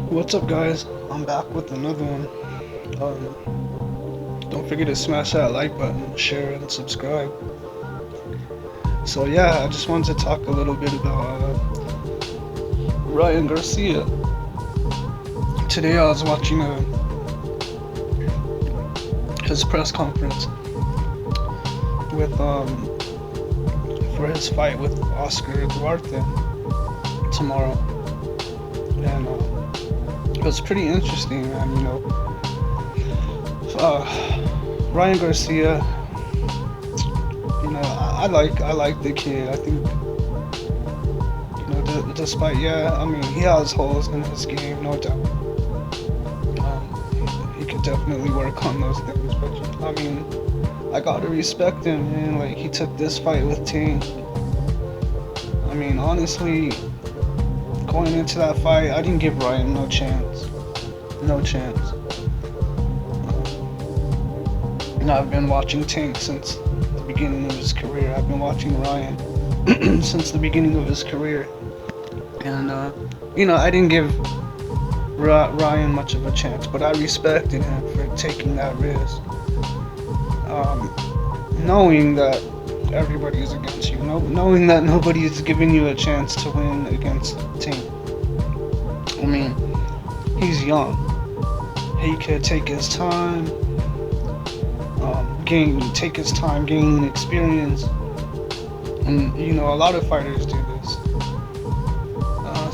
What's up, guys? I'm back with another one. Don't forget to smash that like button, share, and subscribe. So yeah, I just wanted to talk a little bit about Ryan Garcia. Today I was watching his press conference with for his fight with Oscar Duarte tomorrow, and it was pretty interesting, man. Ryan Garcia. I like the kid. I think despite he has holes in his game, no doubt. He could definitely work on those things, but I gotta respect him, man. Like, he took this fight with Tank. Honestly, going into that fight, I didn't give Ryan no chance. No chance. I've been watching Tank since the beginning of his career. I've been watching Ryan since the beginning of his career. And, I didn't give Ryan much of a chance, but I respected him for taking that risk. Knowing that everybody is against you, knowing that nobody is giving you a chance to win against Tank. He's young. He could take his time, take his time gaining experience. And, a lot of fighters do this.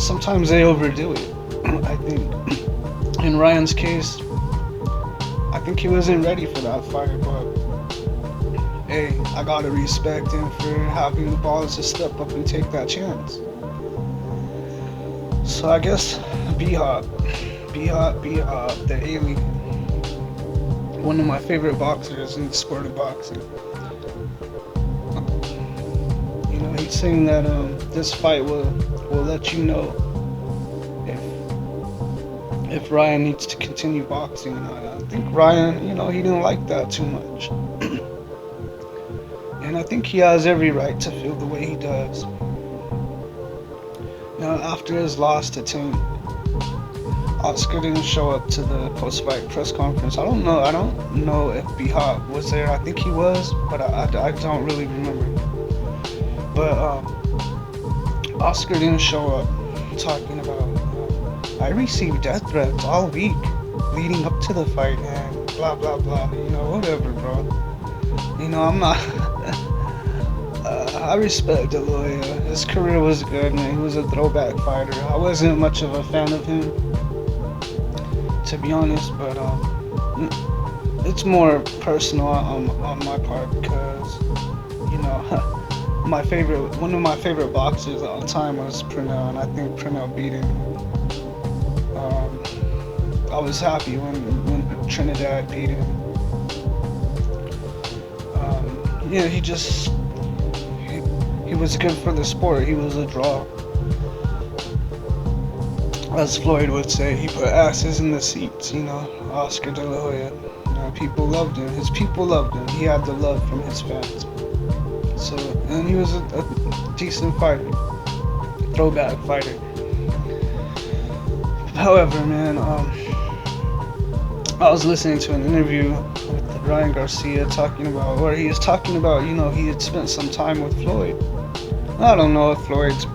Sometimes they overdo it. I think in Ryan's case, I think he wasn't ready for that fight, but hey, I gotta respect him for having the balls to step up and take that chance. So I guess B-Hop, the alien, one of my favorite boxers in the sport of boxing. He's saying that this fight will let you know if Ryan needs to continue boxing. I think Ryan, he didn't like that too much. And I think he has every right to feel the way he does. Now, after his loss to Tank, Oscar didn't show up to the post-fight press conference. I don't know if B-Hop was there. I think he was, but I don't really remember. But Oscar didn't show up talking about, I received death threats all week leading up to the fight and blah blah blah. Whatever, bro. I'm not. I respect De La Hoya. His career was good, man. He was a throwback fighter. I wasn't much of a fan of him, to be honest, but it's more personal on my part because one of my favorite boxers at all time was Pernell, and I think Pernell beat him. I was happy when Trinidad beat him. He was good for the sport. He was a draw. As Floyd would say, he put asses in the seats, Oscar De La Hoya. People loved him. His people loved him. He had the love from his fans. So, and he was a decent fighter. Throwback fighter. However, man, I was listening to an interview with Ryan Garcia where he was talking about, he had spent some time with Floyd. I don't know if Floyd's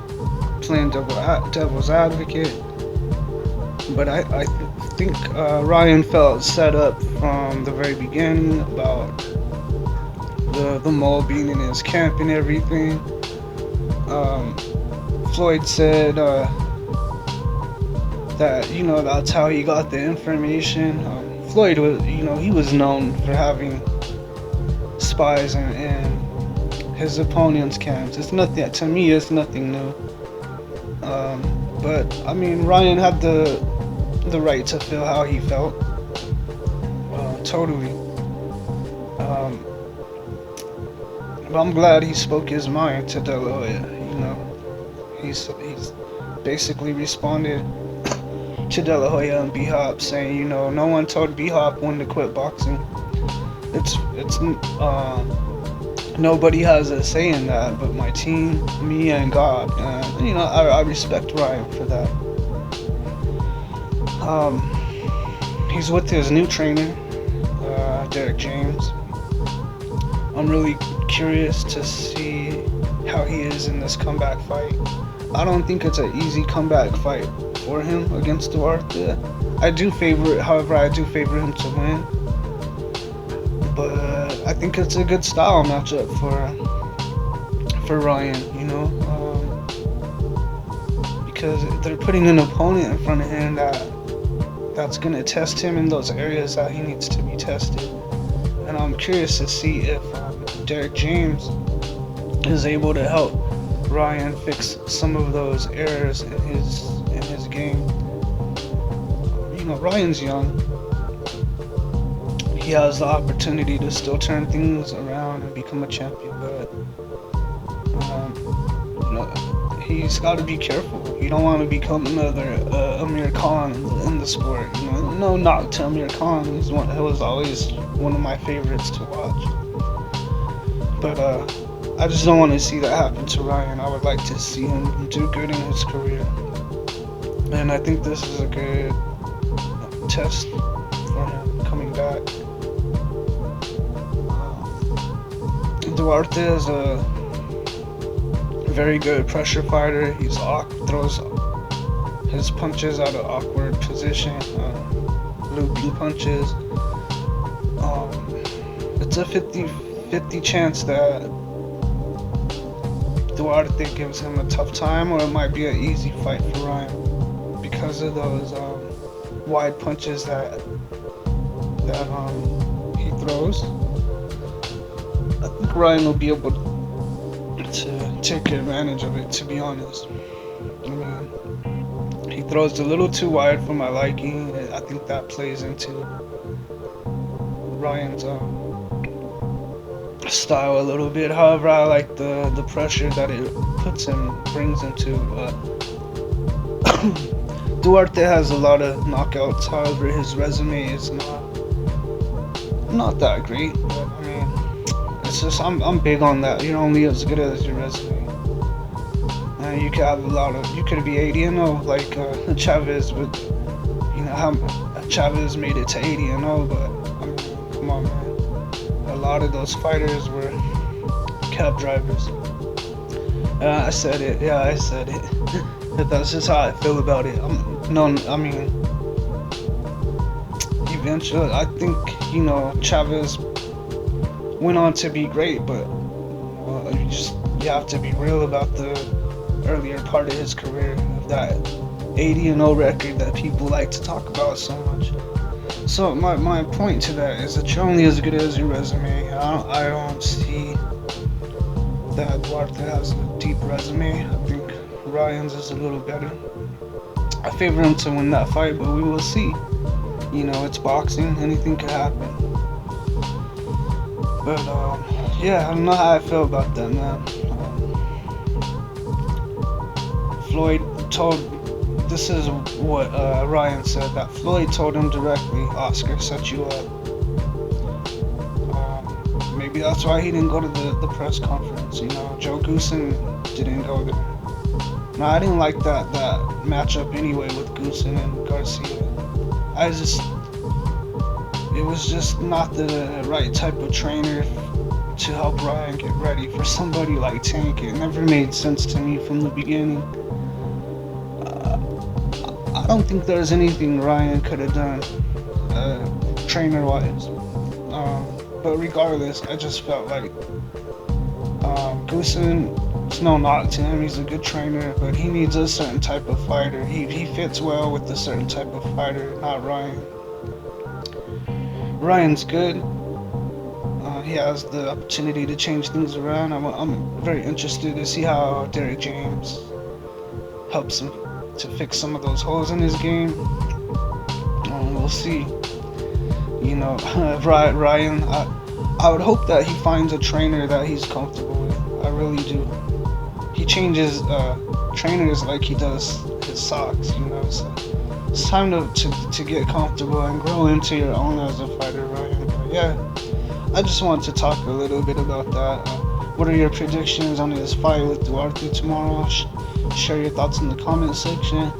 playing devil's advocate, but I think Ryan felt set up from the very beginning about the mole being in his camp and everything. Floyd said that that's how he got the information. Floyd was he was known for having spies in his opponent's camps. It's nothing to me. It's nothing new. But Ryan had the right to feel how he felt. Totally. But I'm glad he spoke his mind to De La Hoya. He's basically responded to De La Hoya and B-Hop saying, no one told B-Hop when to quit boxing. It's nobody has a say in that but my team, me, and God. And I respect Ryan for that. Um, he's with his new trainer, Derek James. I'm really curious to see how he is in this comeback fight. I don't think it's an easy comeback fight for him against Duarte. I do favor, however, I do favor him to win. But I think it's a good style matchup for Ryan, because they're putting an opponent in front of him that's gonna test him in those areas that he needs to be tested. And I'm curious to see if Derek James is able to help Ryan fix some of those errors in his game. Ryan's young. He has the opportunity to still turn things around and become a champion, but he's got to be careful. You don't want to become another Amir Khan in the sport. No knock to Amir Khan. He was always one of my favorites to watch. But I just don't want to see that happen to Ryan. I would like to see him do good in his career. And I think this is a good test for him coming back. Duarte is a very good pressure fighter. He throws his punches out of awkward position, looping punches. It's a 50-50 chance that Duarte gives him a tough time, or it might be an easy fight for Ryan because of those wide punches that he throws. I think Ryan will be able to take advantage of it, to be honest. He throws a little too wide for my liking. I think that plays into Ryan's style a little bit. However, I like the pressure that it brings him to. Duarte has a lot of knockouts. However, his resume is not that great. But it's just I'm big on that. You're only as good as your resume. You could have you could be 80-0 like Chavez, but how Chavez made it to 80-0. But come on, man. A lot of those fighters were cab drivers. I said it. Yeah, I said it. That's just how I feel about it. Eventually, I think Chavez went on to be great, but you have to be real about the earlier part of his career, of that 80-0 record that people like to talk about so much. So my point to that is that you're only as good as your resume. I don't see that Duarte has a deep resume. I think Ryan's is a little better. I favor him to win that fight, but we will see. It's boxing. Anything could happen. But yeah, I don't know how I feel about that, man. Floyd told. This is what Ryan said, that Floyd told him directly, Oscar set you up. Maybe that's why he didn't go to the press conference. Joe Goosen didn't go there. No, I didn't like that matchup anyway with Goosen and Garcia. It was just not the right type of trainer to help Ryan get ready for somebody like Tank. It never made sense to me from the beginning. I don't think there's anything Ryan could have done trainer-wise. But regardless, I just felt like Goosen, it's no knock to him, he's a good trainer, but he needs a certain type of fighter. He fits well with a certain type of fighter, not Ryan. Ryan's good. He has the opportunity to change things around. I'm very interested to see how Derek James helps him to fix some of those holes in his game. We'll see. Ryan, I would hope that he finds a trainer that he's comfortable with. I really do. He changes trainers like he does his socks, So it's time to get comfortable and grow into your own as a fighter, Ryan. But yeah, I just wanted to talk a little bit about that. What are your predictions on his fight with Duarte tomorrow? Share your thoughts in the comment section.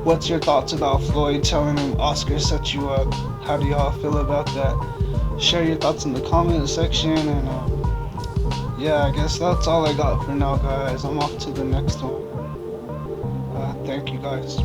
What's your thoughts about Floyd telling him Oscar set you up? How do y'all feel about that? Share your thoughts in the comment section, and yeah, I guess that's all I got for now, guys. I'm off to the next one. Thank you, guys.